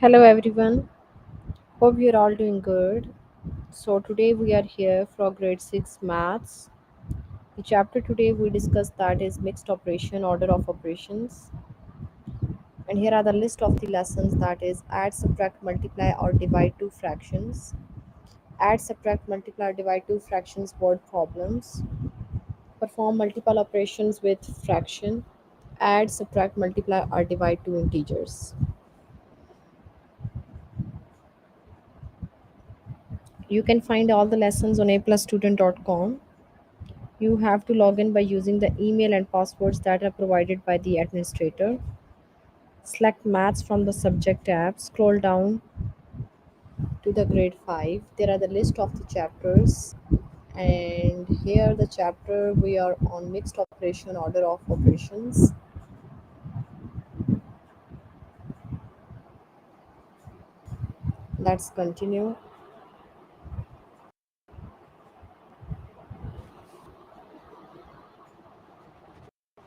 Hello everyone. Hope you're all doing good. So today we are here for grade 6 maths. The chapter today we discuss that is mixed operation order of operations. And here are the list of the lessons that is add, subtract, multiply or divide two fractions. Add, subtract, multiply or divide two fractions word problems. Perform multiple operations with fraction. Add, subtract, multiply or divide two integers. You can find all the lessons on aplusstudent.com. You have to log in by using the email and passwords that are provided by the administrator. Select Maths from the subject tab. Scroll down to the grade 5. There are the list of the chapters. And here the chapter we are on mixed operation order of operations. Let's continue.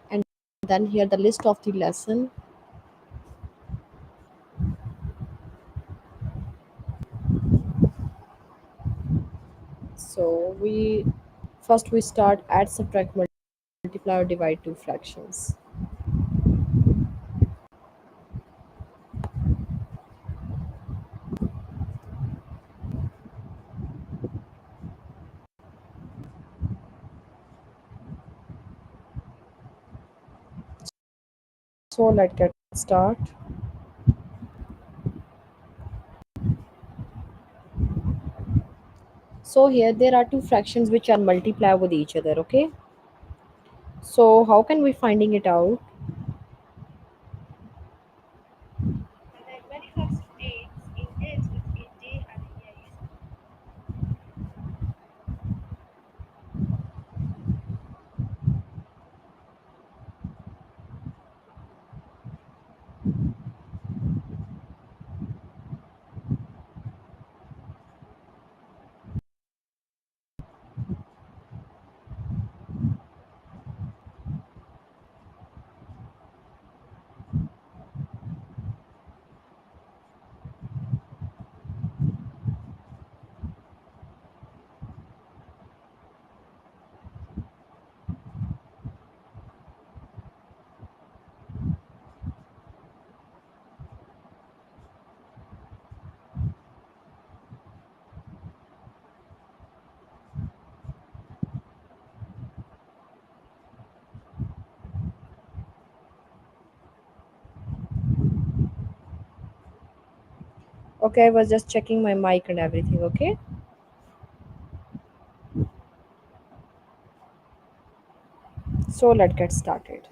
And then here the list of the lesson. So we start add, subtract, multiply or divide two fractions. So let's get start. So here there are two fractions which are multiply with each other, okay? So how can we finding it out? Okay, I was just checking my mic and everything, okay? So let's get started.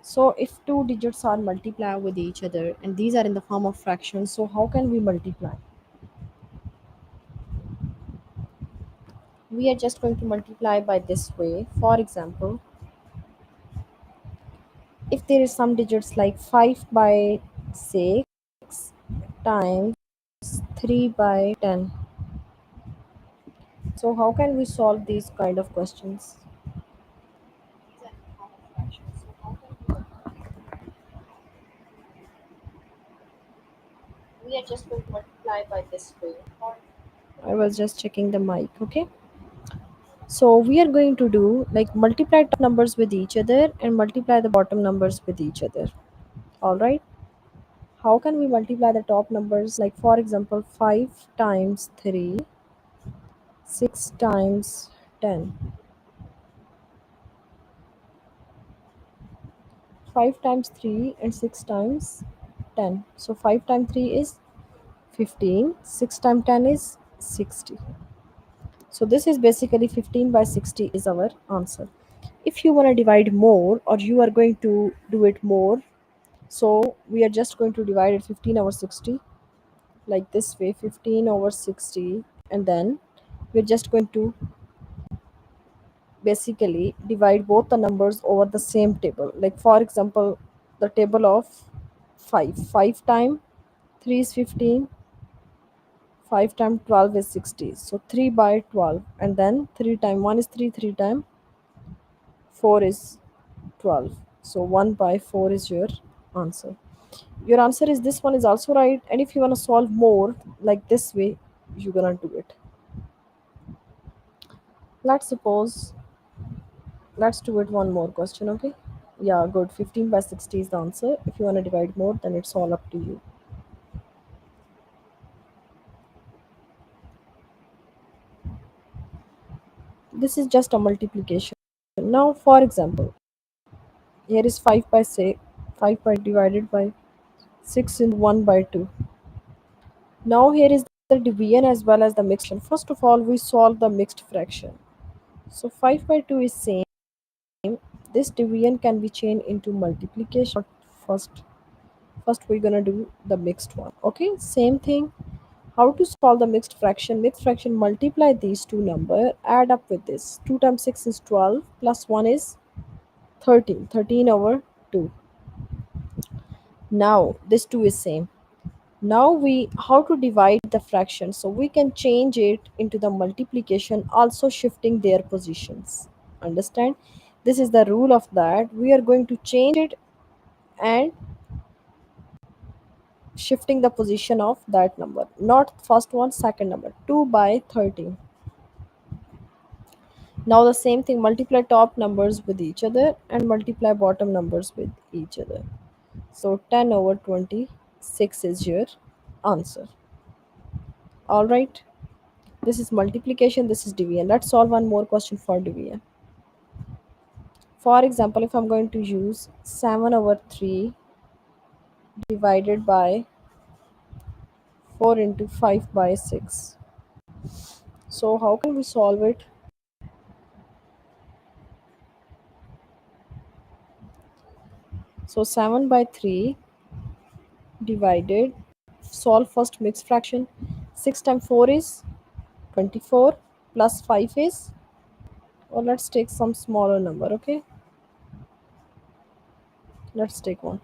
So if two digits are multiply with each other and these are in the form of fractions, so how can we multiply? We are just going to multiply by this way. For example, if there is some digits like 5 by 6 times 3 by 10. So how can we solve these kind of questions? We are just going to multiply by this way. I was just checking the mic, okay? So we are going to do like multiply top numbers with each other and multiply the bottom numbers with each other. All right. How can we multiply the top numbers? Like for example, 5 times 3, 6 times 10. 5 times 3 and 6 times 10. So 5 times 3 is 15, 6 times 10 is 60. So this is basically 15 by 60 is our answer. If you want to divide more or you are going to do it more, so we are just going to divide it 15 over 60 like this way, 15 over 60, and then we're just going to basically divide both the numbers over the same table. Like for example, the table of 5. 5 times 3 is 15, 5 times 12 is 60. So 3 by 12, and then 3 times 1 is 3, 3 times 4 is 12. So 1 by 4 is your answer. Your answer is this one is also right. And if you want to solve more like this way, you're gonna do it. Let's suppose, let's do it one more question, okay? Yeah, good. 15 by 60 is the answer. If you want to divide more, then it's all up to you. This is just a multiplication. Now, for example, here is 5 by 6, 5 by divided by 6 in 1 by 2. Now, here is the division as well as the mixed fraction. First of all, we solve the mixed fraction. So, 5 by 2 is same. This division can be changed into multiplication. First, first we're gonna do the mixed one. Okay, same thing. How to solve the mixed fraction? Mixed fraction, multiply these two number, add up with this. 2 times 6 is 12, plus 1 is 13. 13 over 2. Now this 2 is same. Now we how to divide the fraction? So we can change it into the multiplication, also shifting their positions. Understand? This is the rule of that. We are going to change it and shifting the position of that number. Not first one, second number. 2 by 13. Now the same thing, multiply top numbers with each other and multiply bottom numbers with each other. So 10 over 26 is your answer. Alright, this is multiplication, this is division. Let's solve one more question for division. For example, if I'm going to use 7 over 3 divided by 4 into 5 by 6. So how can we solve it? So 7 by 3 divided, solve first mixed fraction. 6 times 4 is 24, plus 5 is, or let's take some smaller number, okay? Let's take one.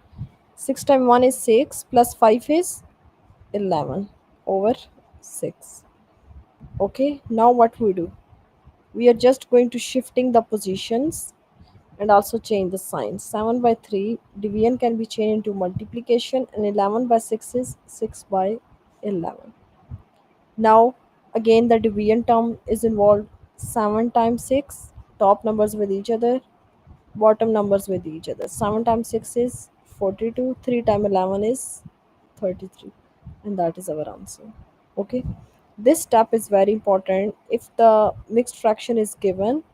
6 times 1 is 6, plus 5 is 11 over 6. Okay, now what we do? We are just going to shifting the positions and also change the signs. 7 by 3 division can be changed into multiplication, and 11 by 6 is 6 by 11. Now, again, the division term is involved. 7 times 6, top numbers with each other, bottom numbers with each other. 7 times 6 is 42, 3 times 11 is 33, and that is our answer. Okay, this step is very important. If the mixed fraction is given,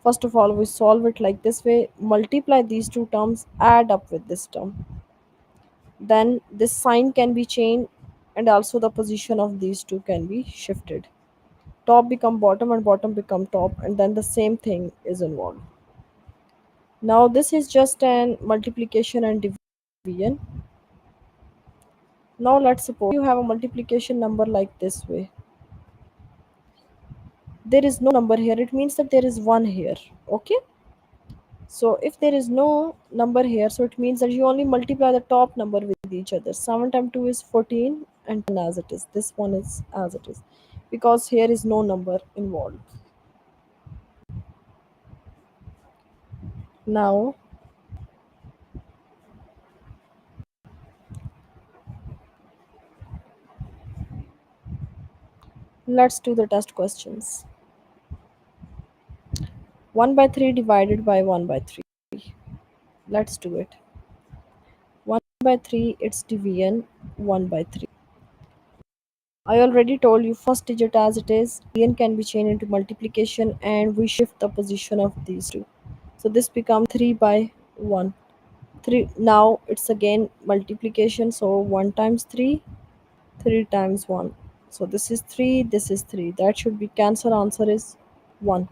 first of all, we solve it like this way, multiply these two terms, add up with this term. Then this sign can be changed, and also the position of these two can be shifted. Top become bottom and bottom become top, and then the same thing is involved. Now this is just an multiplication and division. Now let's suppose you have a multiplication number like this way. There is no number here, it means that there is one here. Okay, so if there is no number here, so it means that you only multiply the top number with each other. 7 times 2 is 14, and 10 as it is. This one is as it is, because here is no number involved. Now let's do the test questions. 1 by 3 divided by 1 by 3. Let's do it. 1 by 3, its division 1 by 3. I already told you first digit as it is. Division can be changed into multiplication, and we shift the position of these two. So this becomes 3 by 1. 3, now it's again multiplication, so 1 times 3, 3 times 1. So this is 3, this is 3. That should be cancel, answer is 1.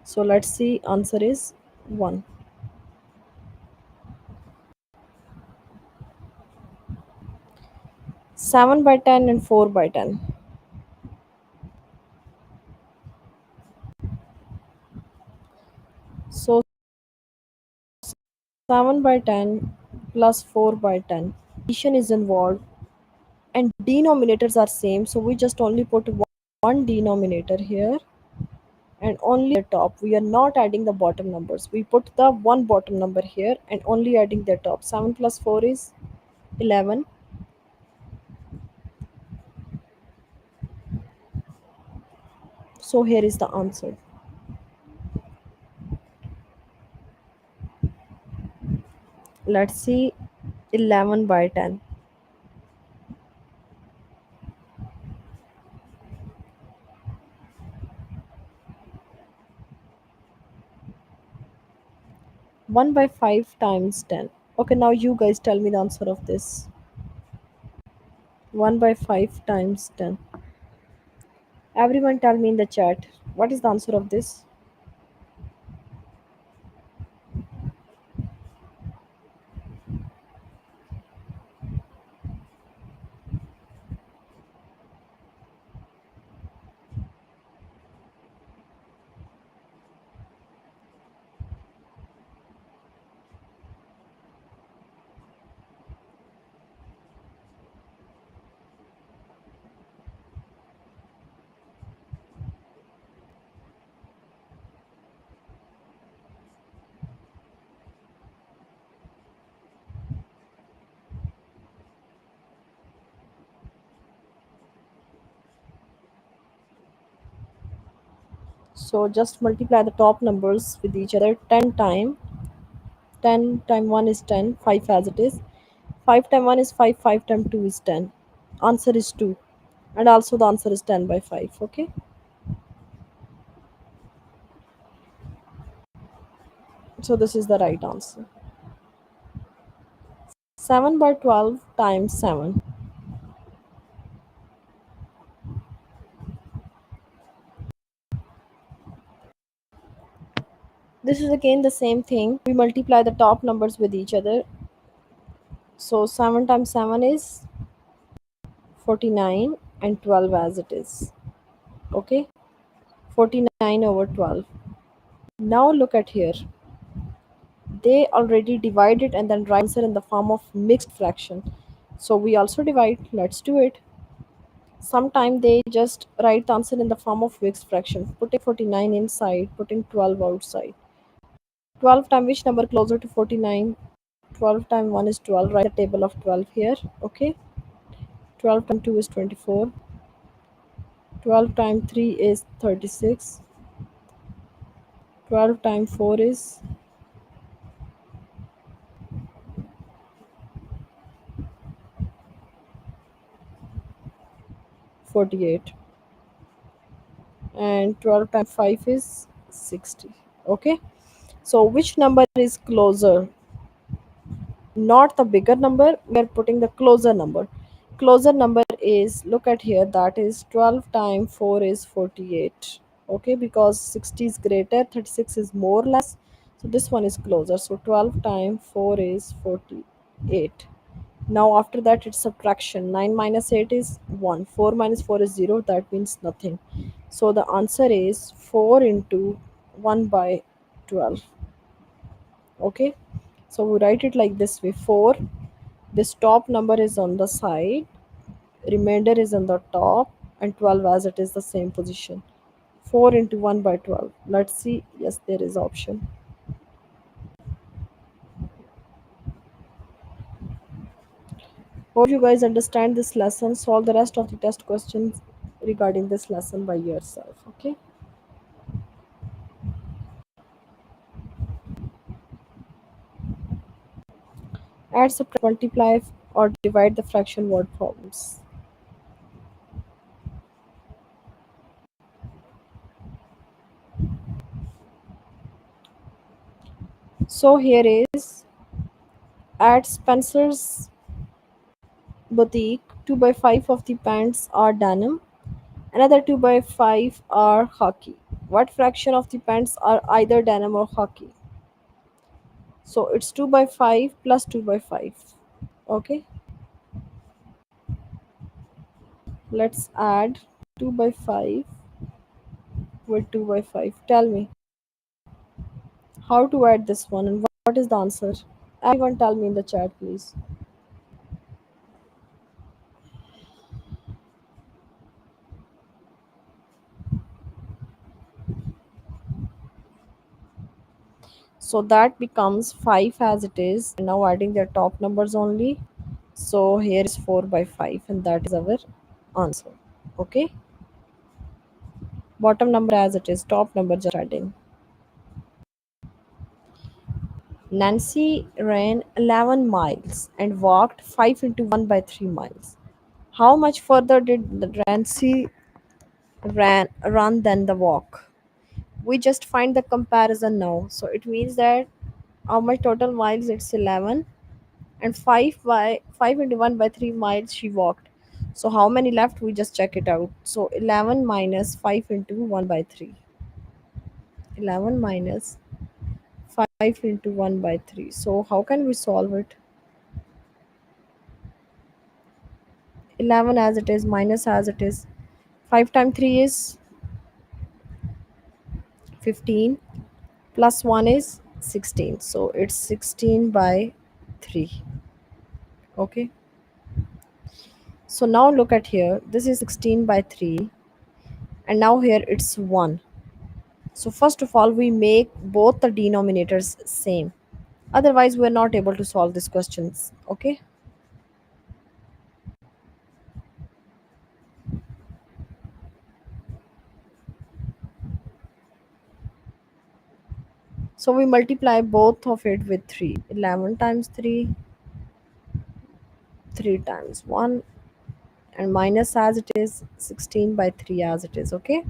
So let's see, answer is 1. 7 by 10 and 4 by 10. So 7 by 10 plus 4 by 10. Addition is involved and denominators are same, so we just only put one denominator here and only the top. We are not adding the bottom numbers. We put the one bottom number here and only adding the top. 7 plus 4 is 11. So here is the answer. Let's see. 11 by 10. 1 by 5 times 10. Okay, now you guys tell me the answer of this. 1 by 5 times 10. Everyone tell me in the chat. What is the answer of this? So just multiply the top numbers with each other 10 time. 10 time 1 is 10, 5 as it is. 5 time 1 is 5, 5 time 2 is 10. Answer is 2. And also the answer is 10 by 5. Okay. So this is the right answer. 7 by 12 times 7. This is again the same thing. We multiply the top numbers with each other. So 7 times 7 is 49 and 12 as it is. Okay. 49 over 12. Now look at here. They already divided and then write answer in the form of mixed fraction. So we also divide. Let's do it. Sometime they just write the answer in the form of mixed fraction, putting 49 inside, putting 12 outside. 12 time which number closer to 49? 12 time 1 is 12. Write the table of 12 here. Okay. 12 time 2 is 24. 12 time 3 is 36. 12 time 4 is 48. And 12 times 5 is 60. Okay. So which number is closer? Not the bigger number, we are putting the closer number. Closer number is, look at here, that is 12 times 4 is 48. Okay, because 60 is greater, 36 is more or less, so this one is closer. So 12 times 4 is 48. Now after that it's subtraction. 9 minus 8 is 1. 4 minus 4 is 0. That means nothing. So the answer is 4 into 1 by 12. Okay. So we write it like this way. 4. This top number is on the side. Remainder is on the top. And 12 as it is the same position. 4 into 1 by 12. Let's see. Yes, there is option. Hope you guys understand this lesson. Solve the rest of the test questions regarding this lesson by yourself. Okay. Add, subtract, multiply, or divide the fraction word problems. So here is, at Spencer's boutique, 2 by 5 of the pants are denim, another 2 by 5 are hockey. What fraction of the pants are either denim or hockey? So it's 2 by 5 plus 2 by 5. Okay, let's add 2 by 5 with 2 by 5. Tell me how to add this one and what is the answer? Everyone tell me in the chat, please. So that becomes 5 as it is. Now adding their top numbers only. So here is 4 by 5, and that is our answer. Okay, bottom number as it is, top number just adding. Nancy ran 11 miles and walked 5 into 1 by 3 miles. How much further did the Nancy run than the walk? We just find the comparison now. So it means that how much total miles, it's 11, and 5 by 5 into 1 by 3 miles she walked. So how many left, we just check it out. So 11 minus 5 into 1 by 3, 11 minus 5 into 1 by 3. So how can we solve it? 11 as it is minus as it is, 5 times 3 is 15, plus 1 is 16, so it's 16 by 3. Okay, so now look at here, this is 16 by 3, and now here it's 1. So first of all, we make both the denominators same, otherwise we're not able to solve these questions. Okay, so we multiply both of it with 3, 11 times 3, 3 times 1, and minus as it is, 16 by 3 as it is. Okay,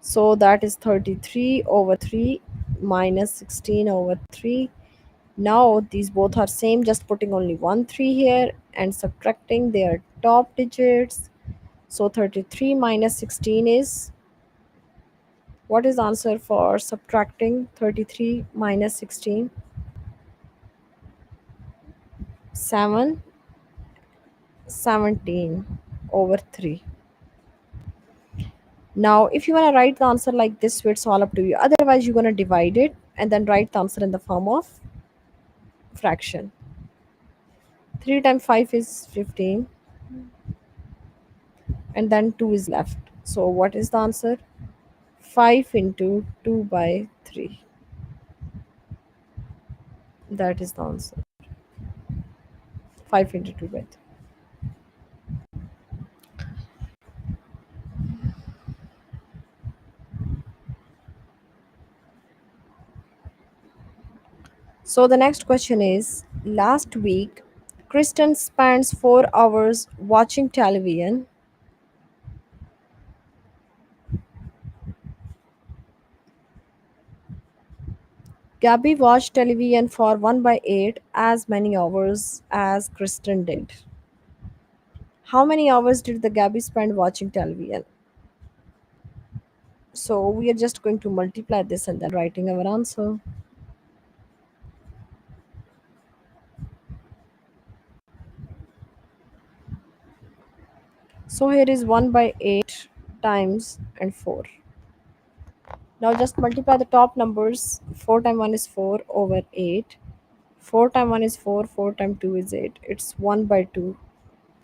so that is 33 over 3 minus 16 over 3. Now these both are same, just putting only one 3 here and subtracting their top digits. So 33 minus 16 is, what is the answer for subtracting 33 minus 16? 7, 17 over 3. Now if you want to write the answer like this, it's all up to you. Otherwise you're going to divide it and then write the answer in the form of fraction. 3 times 5 is 15, and then 2 is left. So what is the answer? 5 into 2 by 3. That is the answer. 5 into 2 by 3. So the next question is, last week Kristen spends 4 hours watching television. Gabby watched television for 1 by 8 as many hours as Kristen did. How many hours did the Gabby spend watching television? So we are just going to multiply this and then writing our answer. So here is 1 by 8 times and 4. Now just multiply the top numbers. 4 times 1 is 4 over 8. 4 times 1 is 4. 4 times 2 is 8. It's 1 by 2,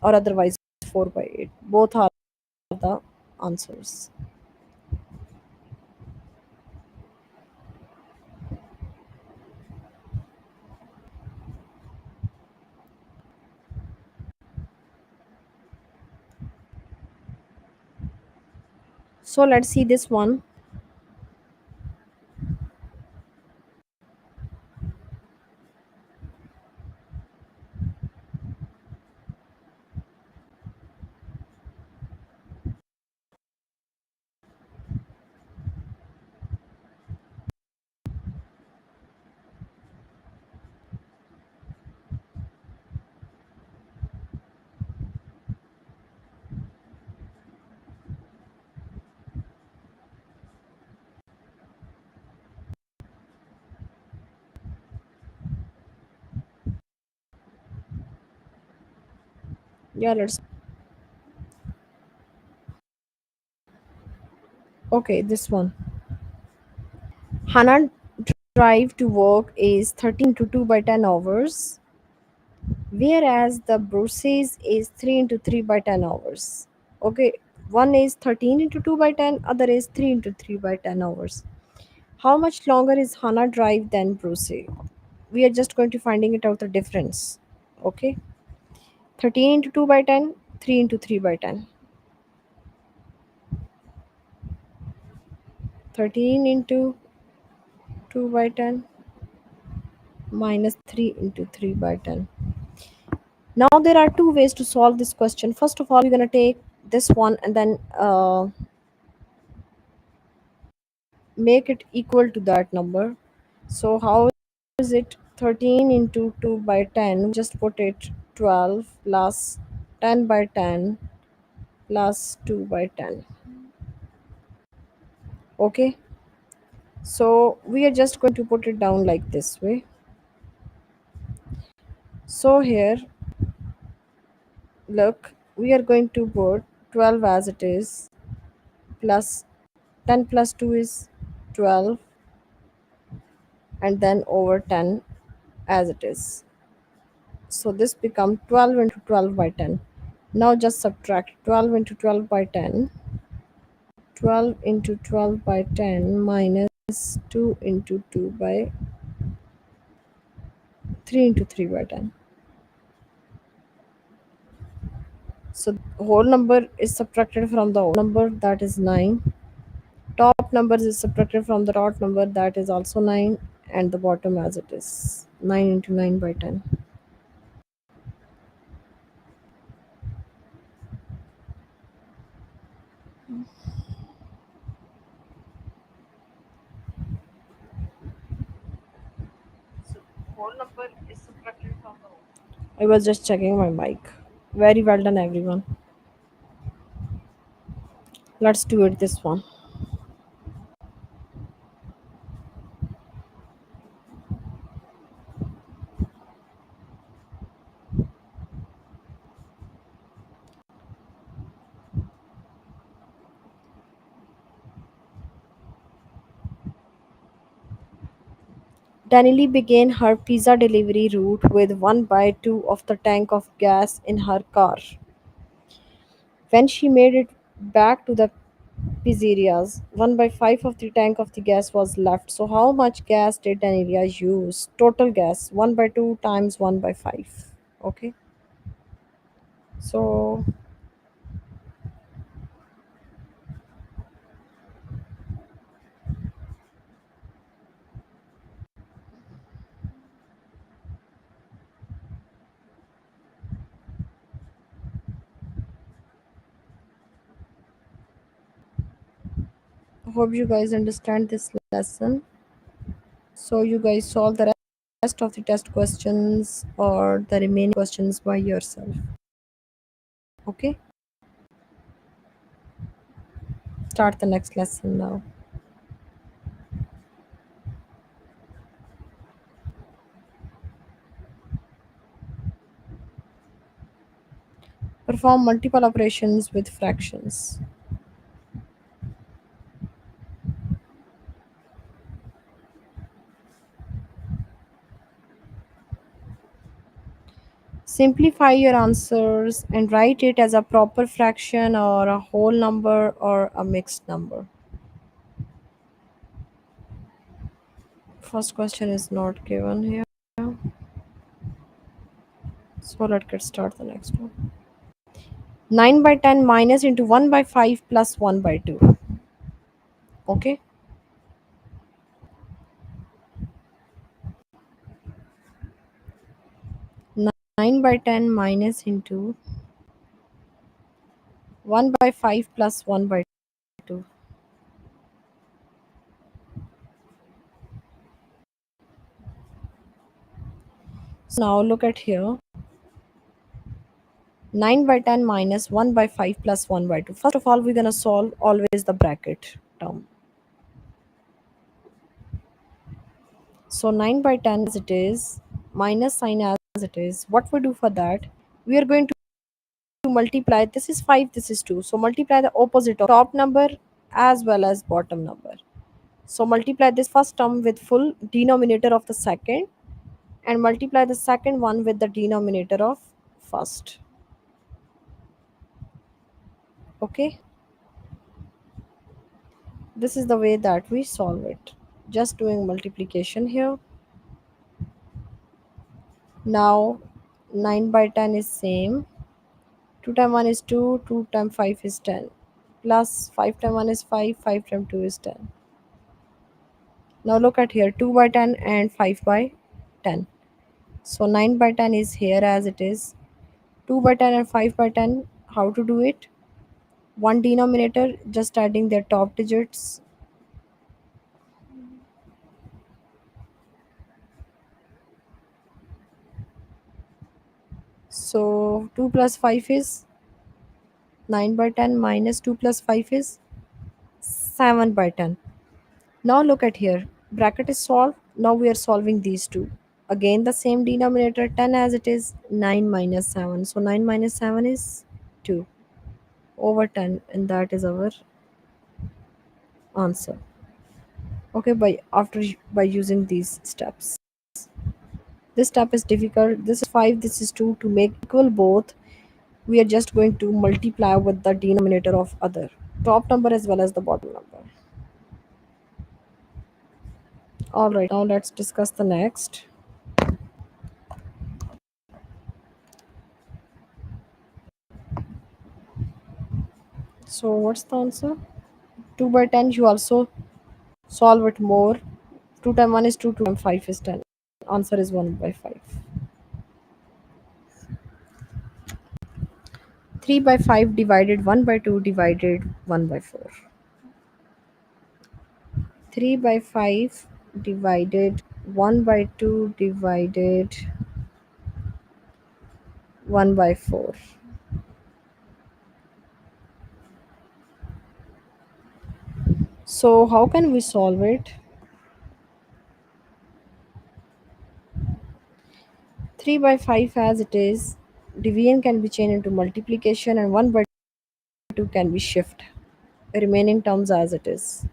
or otherwise 4 by 8. Both are the answers. So let's see this one. Yeah, let's. Okay, this one. Hannah drive to work is 13 to 2 by 10 hours, whereas the Bruce's is 3 into 3 by 10 hours. Okay, one is 13 into 2 by 10, other is 3 into 3 by 10 hours. How much longer is Hannah drive than Bruce? We are just going to finding it out the difference. Okay, 13 into 2 by 10, 3 into 3 by 10. 13 into 2 by 10 minus 3 into 3 by 10. Now there are two ways to solve this question. First of all, we're going to take this one and then make it equal to that number. So how is it 13 into 2 by 10? Just put it 12 plus 10 by 10 plus 2 by 10. Okay, so we are just going to put it down like this way. So here, look, we are going to put 12 as it is plus 10 plus 2 is 12 and then over 10 as it is. So this become 12 into 12 by 10. Now just subtract 12 into 12 by 10. 12 into 12 by 10 minus 2 into 2 by 3 into 3 by 10. So whole number is subtracted from the whole number, that is 9. Top numbers is subtracted from the dot number, that is also 9, and the bottom as it is 9 into 9 by 10. I was just checking my mic. Very well done, everyone. Let's do it this one. Danielle began her pizza delivery route with 1 by 2 of the tank of gas in her car. When she made it back to the pizzerias, 1 by 5 of the tank of the gas was left. So, how much gas did Daniela use? Total gas 1 by 2 times 1 by 5. Okay, so hope you guys understand this lesson. So, you guys solve the rest of the test questions or the remaining questions by yourself. Okay, start the next lesson now. Perform multiple operations with fractions. Simplify your answers and write it as a proper fraction or a whole number or a mixed number. First question is not given here. So let's get start the next one. 9 by 10 minus into 1 by 5 plus 1 by 2. Okay. 9 by 10 minus into 1 by 5 plus 1 by 2. So now look at here. 9 by 10 minus 1 by 5 plus 1 by 2. First of all, we're going to solve always the bracket term. So 9 by 10 as it is, minus sign as it is. What we do for that? We are going to multiply. This is 5, this is 2. So multiply the opposite of top number as well as bottom number. So multiply this first term with full denominator of the second and multiply the second one with the denominator of first. Okay. This is the way that we solve it. Just doing multiplication here. Now 9 by 10 is same. 2 times 1 is 2, 2 times 5 is 10. Plus 5 times 1 is 5, 5 times 2 is 10. Now look at here, 2 by 10 and 5 by 10. So 9 by 10 is here as it is. 2 by 10 and 5 by 10, how to do it? One denominator, just adding their top digits. So 2 plus 5 is 9 by 10 minus 2 plus 5 is 7 by 10. Now look at here. Bracket is solved. Now we are solving these two. Again the same denominator 10 as it is, 9 minus 7. So 9 minus 7 is 2 over 10, and that is our answer. Okay, by using these steps. This step is difficult. This is 5, this is 2. To make equal both, we are just going to multiply with the denominator of other top number as well as the bottom number. All right, now let's discuss the next. So what's the answer? 2 by 10, you also solve it more. 2 times 1 is 2, 2 times 5 is 10. Answer is 1 by 5. 3 by 5 divided 1 by 2 divided 1 by 4. 3 by 5 divided 1 by 2 divided 1 by 4. So how can we solve it? 3 by 5 as it is, division can be changed into multiplication, and 1 by 2 can be shift. Remaining terms as it is.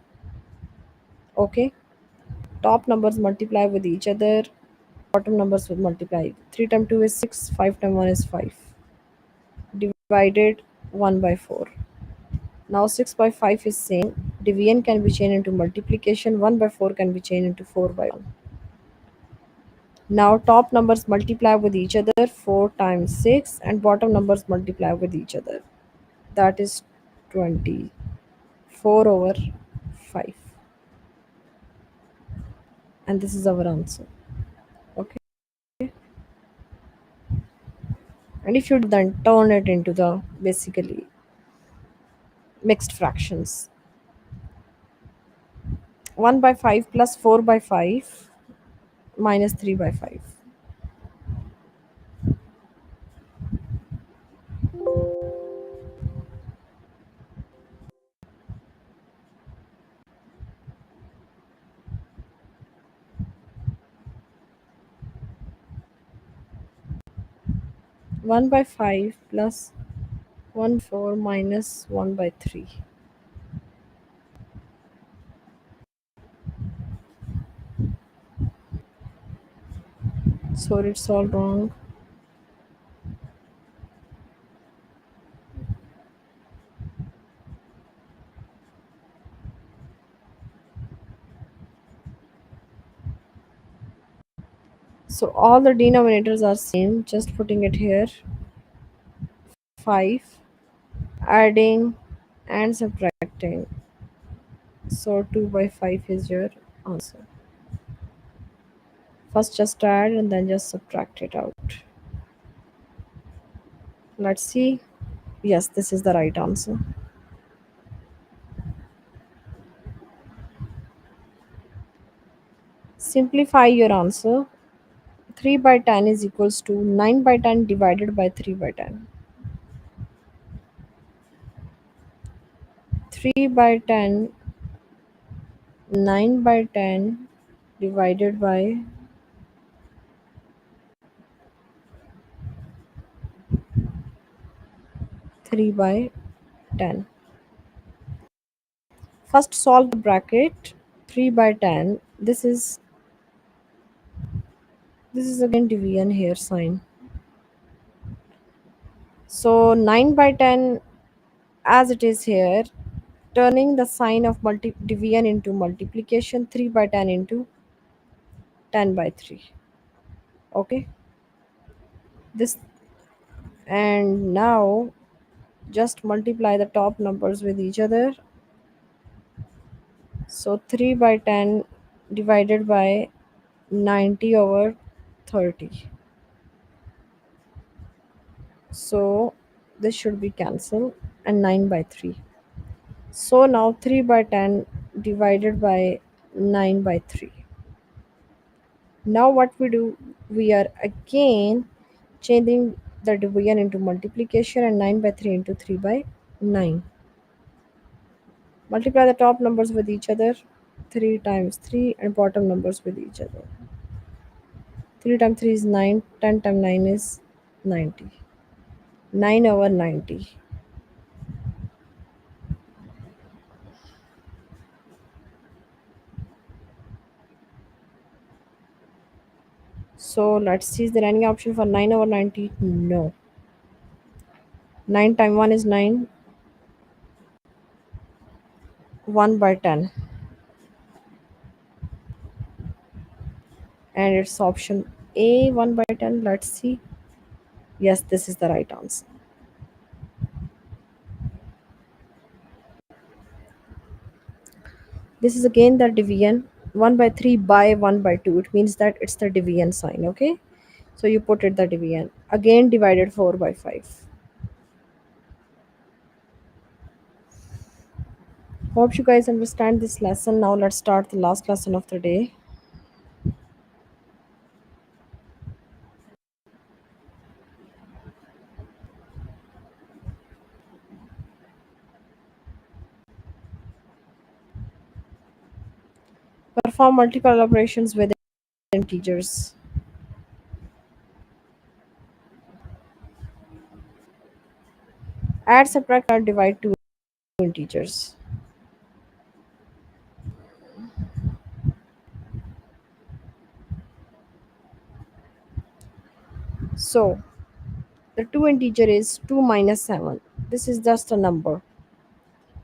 Okay. Top numbers multiply with each other. Bottom numbers will multiply. 3 times 2 is 6. 5 times 1 is 5. Divided 1 by 4. Now 6 by 5 is same. Division can be changed into multiplication. 1 by 4 can be changed into 4 by 1. Now top numbers multiply with each other. 4 times 6, and bottom numbers multiply with each other. That is 24 over 5. And this is our answer. Okay. And if you then turn it into the basically mixed fractions, 1 by 5 plus 4 by 5 minus 3 by 5. 1 by 5 plus 1 4 minus 1 by 3. So it's all wrong. So all the denominators are same. Just putting it here. 5, adding and subtracting. So 2 by 5 is your answer. First just add and then just subtract it out. Let's see. Yes, this is the right answer. Simplify your answer. 3 by 10 is equals to 9 by 10 divided by 3 by 10. 3 by 10, 9 by 10 divided by 3 by 10. First solve the bracket. 3 by 10. This is again division here sign. So 9 by 10 as it is here, turning the sign of division into multiplication. 3 by 10 into 10 by 3. Okay. This and now just multiply the top numbers with each other. So 3 by 10 divided by 90 over 30. So this should be cancelled and 9 by 3. So now 3 by 10 divided by 9 by 3. Now what we do, we are again changing the division into multiplication and 9 by 3 into 3 by 9. Multiply the top numbers with each other. 3 times 3 and bottom numbers with each other. 3 times 3 is 9, 10 times 9 is 90. 9 over 90. So let's see, is there any option for 9 over 90? No. 9 times 1 is 9, 1 by 10. And it's option A, 1 by 10. Let's see. Yes, this is the right answer. This is again the division. 1 by 3 by 1 by 2. It means that it's the division sign, okay? So you put it the division. Again divided 4 by 5. Hope you guys understand this lesson. Now let's start the last lesson of the day. Perform multiple operations with integers. Add, subtract, or divide two integers. So the two integer is 2 minus 7. This is just a number.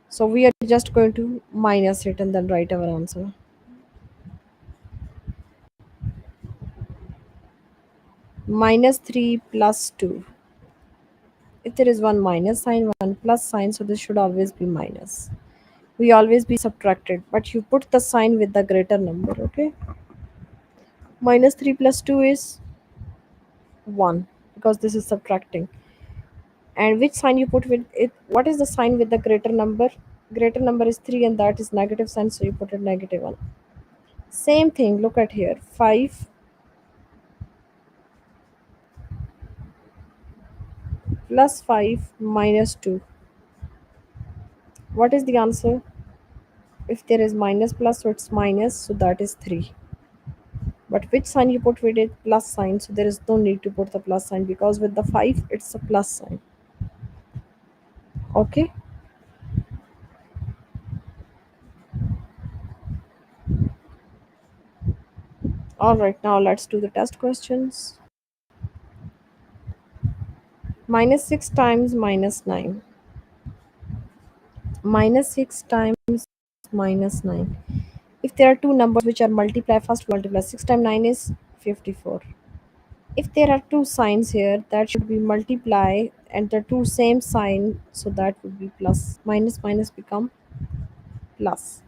So we are just going to minus it and then write our answer. Minus 3 plus 2. If there is one minus sign, one plus sign, so this should always be minus. We always be subtracted, but you put the sign with the greater number, okay? Minus 3 plus 2 is 1 because this is subtracting. And which sign you put with it? What is the sign with the greater number? Greater number is 3 and that is negative sign, so you put it negative 1. Same thing, look at here. 5 plus 5 minus 2. What is the answer? If there is minus plus, so it's minus, so that is 3. But which sign you put with it? Plus sign, so there is no need to put the plus sign because with the 5 it's a plus sign. Okay. All right, now let's do the test questions. Minus 6 times minus 9. Minus 6 times minus 9. If there are two numbers which are multiply, first multiply. 6 times 9 is 54. If there are two signs here, that should be multiply and the two same sign, so that would be plus. Minus minus become plus.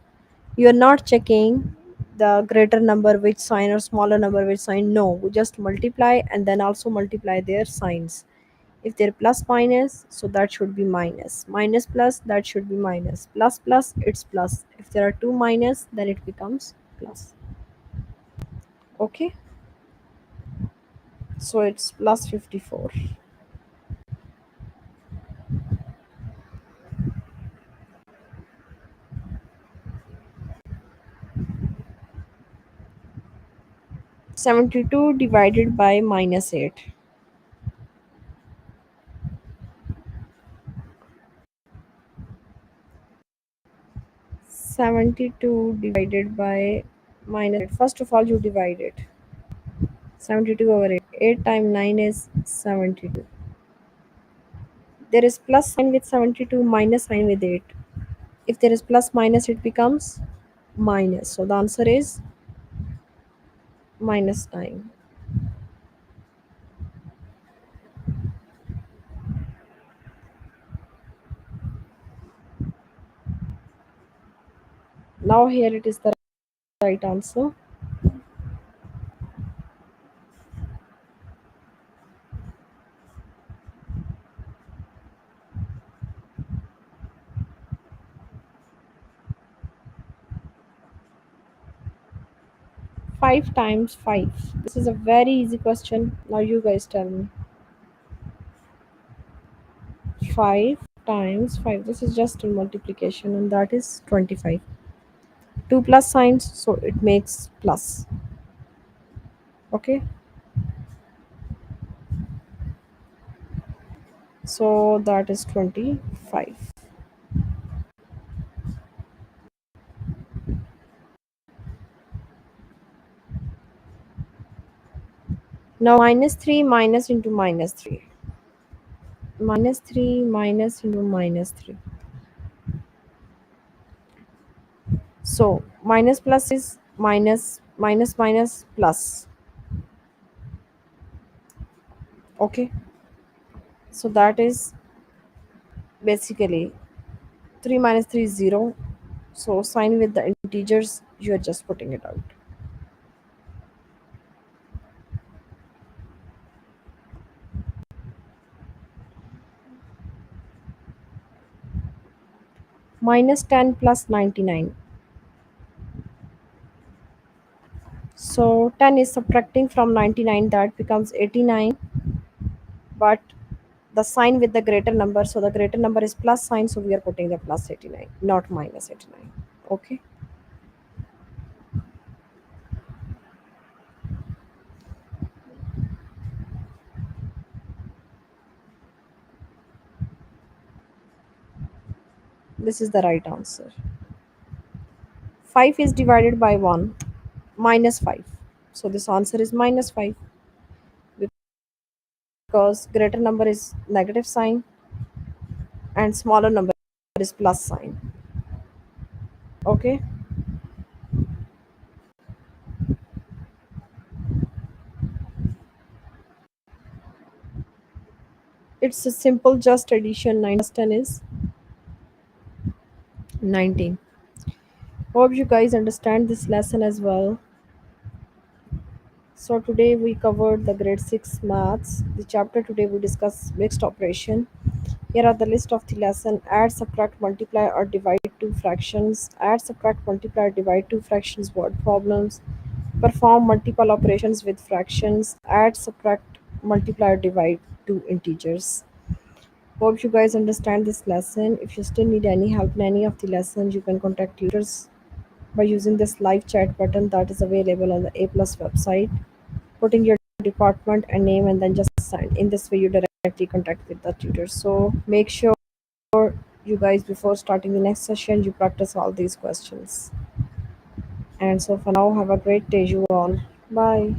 You are not checking the greater number which sign or smaller number which sign. No, we just multiply and then also multiply their signs. If they're plus minus, so that should be minus. Minus plus, that should be minus. Plus plus, it's plus. If there are two minus, then it becomes plus. Okay, so it's plus 54. 72 divided by minus 8. 72 divided by minus 8. First of all, you divide it. 72 over 8. 8 times 9 is 72. There is plus sign with 72, minus sign with 8. If there is plus minus, it becomes minus. So the answer is minus 9. Now here it is the right answer. 5 times 5. This is a very easy question. Now you guys tell me. 5 times 5. This is just a multiplication and that is 25. Two plus signs, so it makes plus. Okay, so that is 25. Now minus 3 minus into minus 3. Minus 3 minus into minus 3. So minus plus is minus, minus minus plus. Okay, so that is basically 3 minus 3 is 0. So sign with the integers, you are just putting it out. Minus 10 plus 99. So 10 is subtracting from 99, that becomes 89, but the sign with the greater number, so the greater number is plus sign, so we are putting the plus 89, not minus 89. Okay, this is the right answer. 5 is divided by 1, minus 5. So this answer is minus 5 because greater number is negative sign and smaller number is plus sign. Okay, it's a simple just addition. 9 plus 10 is 19. Hope you guys understand this lesson as well. So today we covered the grade 6 maths. The chapter today we discuss mixed operation. Here are the list of the lesson: add, subtract, multiply or divide two fractions. Add, subtract, multiply or divide two fractions word problems. Perform multiple operations with fractions. Add, subtract, multiply or divide two integers. Hope you guys understand this lesson. If you still need any help in any of the lessons, you can contact tutors by using this live chat button that is available on the A Plus website. Putting your department and name and then just sign. In this way, you directly contact with the tutor. So make sure you guys before starting the next session, you practice all these questions. And so for now, have a great day, you all. Bye.